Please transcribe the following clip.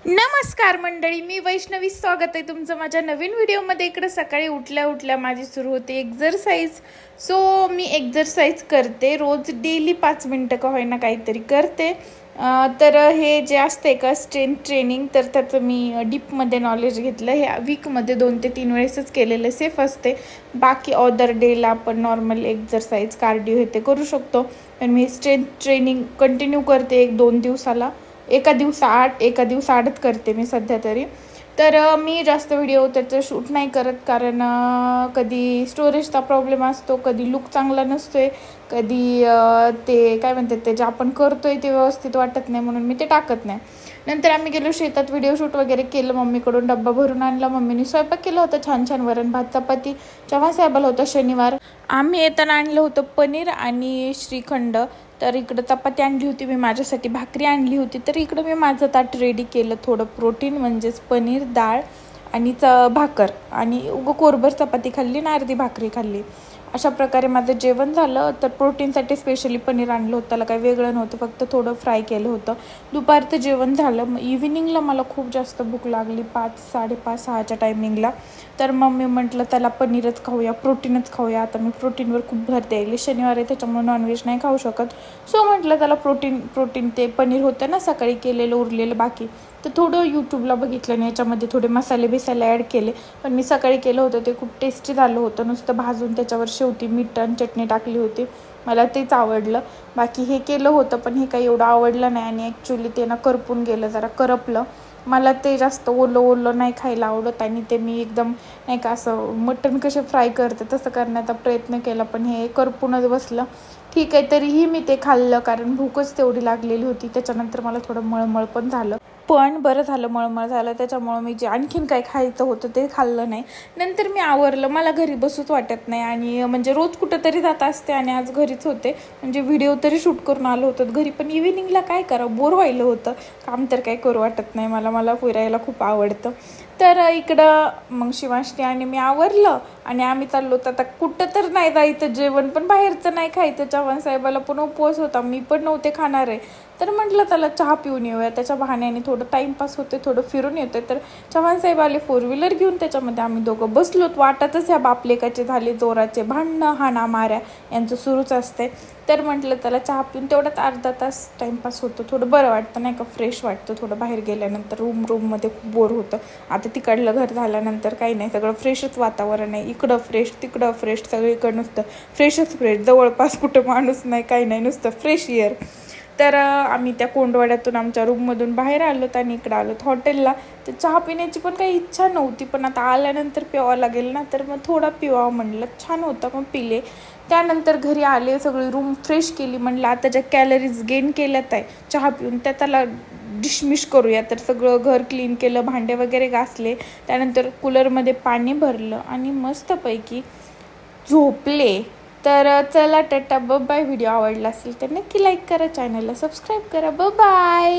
नमस्कार मंडळी, मी वैष्णवी. स्वागत आहे तुमचं माझ्या नवीन व्हिडिओमध्ये. इकडे सकाळी उठल्या उठल्या माझी सुरू होते एक्झरसाइज. सो मी एक्झरसाइज करते रोज, डेली 5 मिनटं का होईना काहीतरी करते. तर हे जे असते का स्ट्रेंथ ट्रेनिंग, तर त्याचं मी डीपमध्ये नॉलेज घेतलं. ह्या वीकमध्ये 2 ते 3 वेळेसच केलेलं सेफ असते. बाकी अदर डेला आपण नॉर्मल एक्झरसाइज कार्डिओ हे ते करू शकतो. पण मी स्ट्रेंथ ट्रेनिंग कंटिन्यू करते 1-2 दिवसाला. एका दिवसाआडच करते मी सध्या तरी. तर मी जास्त व्हिडिओ त्याचं शूट नाही करत, कारण कधी स्टोरेजचा प्रॉब्लेम असतो, कधी लुक चांगला नसतोय, कधी ते काय म्हणतात ते जे आपण करतोय ते व्यवस्थित वाटत नाही, म्हणून मी ते टाकत नाही. नंतर आम्ही गेलो शेतात, व्हिडिओ शूट वगैरे केलं. मम्मीकडून डब्बा भरून आणला. मम्मीने स्वयंपाक केला होता छान छान, वरण भात चपाती. जेव्हा साहेबाला होता शनिवार. आम्ही येताना आणलं होतं पनीर आणि श्रीखंड. तर इकडं चपाती आणली होती मी, माझ्यासाठी भाकरी आणली होती. तर इकडं मी माझं ताट रेडी केलं. थोडं प्रोटीन म्हणजेच पनीर, डाळ आणि भाकर, आणि कोरभर चपाती खाल्ली आणि अर्धी भाकरी खाल्ली. अशा प्रकारे माझं जेवण झालं. तर प्रोटीनसाठी स्पेशली पनीर आणलं होतं. त्याला काही वेगळं नव्हतं, फक्त थोडं फ्राय केलं होतं. दुपारचं जेवण झालं. मग इव्हिनिंगला मला खूप जास्त भूक लागली, 5, 5:30, 6च्या टायमिंगला. तर मग मी म्हटलं त्याला पनीरच खाऊया, प्रोटीनच खाऊया. आता मी प्रोटीनवर खूप भर द्यायला, शनिवार आहे त्याच्यामुळे नॉनव्हेज नाही खाऊ शकत. सो म्हटलं त्याला प्रोटीन ते पनीर होतं ना सकाळी केलेलं उरलेलं बाकी, तर थोडं यूट्यूबला बघितलं आणि याच्यामध्ये थोडे मसाले ॲड केले. पण मी सकाळी केलं होतं ते खूप टेस्टी झालं होतं. नुसतं भाजून त्याच्यावर शेवटी मीठ आणि चटणी टाकली होती, मला तेच आवडलं. बाकी हे केलं होतं पण हे काही एवढं आवडलं नाही, आणि ॲक्च्युली ते ना करपून गेलं, जरा करपलं. मला ते जास्त ओलं नाही खायला आवडत, आणि ते मी एकदम नाही का असं मटण कसे फ्राय करते तसं करण्याचा प्रयत्न केला, पण हे करपूनच बसलं. ठीक आहे, तरीही मी ते खाल्लं, कारण भूकच तेवढी लागलेली होती. त्याच्यानंतर मला थोडं मळमळ पण झालं, पण बरं झालं मळमळ झालं. त्याच्यामुळं मी जे आणखीन काही खायचं होतं ते खाल्लं नाही. नंतर मी आवरलं. मला घरी बसूच वाटत नाही, आणि म्हणजे रोज कुठं तरी जात असते, आणि आज घरीच होते. म्हणजे व्हिडिओ तरी शूट करून आलो होतं घरी, पण इव्हिनिंगला काय करावं, बोर व्हायलं होतं. काम तर काही करू वाटत नाही मला फिरायला खूप आवडतं. तर इकडं मग शिवांशनी आणि मी आवरलं, आणि आम्ही चाललो होतो. आता कुठं तर नाही जायचं, जेवण पण बाहेरचं नाही खायचं. चव्हाण साहेबाला पण उपवास होता, मी पण नव्हते खाणार आहे. तर म्हटलं त्याला चहा पिऊन येऊया, त्याच्या बहाण्याने थोडं टाईमपास होते, थोडं फिरून येते. तर चव्हाण साहेब आले 4 व्हीलर घेऊन, त्याच्यामध्ये आम्ही दोघं बसलोत. वाटातच ह्या बापलेकाचे झाले जोराचे भांडणं, हाणा माऱ्या यांचं सुरूच असते. तर म्हटलं त्याला चहा पिऊन तेवढ्यात अर्धा तास टाईमपास होतो, थोडं बरं वाटतं नाही का, फ्रेश वाटतं थोडं. बाहेर गेल्यानंतर रूममध्ये खूप बोर होतं. आता तिकडलं घर झाल्यानंतर काही नाही, सगळं फ्रेशच वातावरण आहे. इकडं फ्रेश, तिकडं फ्रेश, सगळीकडं नुसतं फ्रेशच फ्रेश. जवळपास कुठं माणूस नाही, काही नाही, नुसतं फ्रेश एअर. तर आम्ही त्या कोंडवाड्यातून आमच्या रूममधून बाहेर आलोत आणि इकडं आलोत हॉटेलला. तर चहा पिण्याची पण काही इच्छा नव्हती, पण आता आल्यानंतर प्यावं लागेल ना, तर मग थोडा पिवावं म्हणलं. छान होता, मग पिले. त्यानंतर घरी आले, सगळी रूम फ्रेश केली. म्हणलं आता ज्या कॅलरीज गेन केल्यात आहे चहा पिऊन, त्याला डिशमिश करूया. तर सगळं घर क्लीन केलं, भांडे वगैरे घासले. त्यानंतर कूलरमध्ये पाणी भरलं आणि मस्तपैकी झोपले. तर चला टाटा, बाय. व्हिडिओ आवडला असेल तर नक्की लाईक करा, चॅनलला सबस्क्राईब करा. बाय.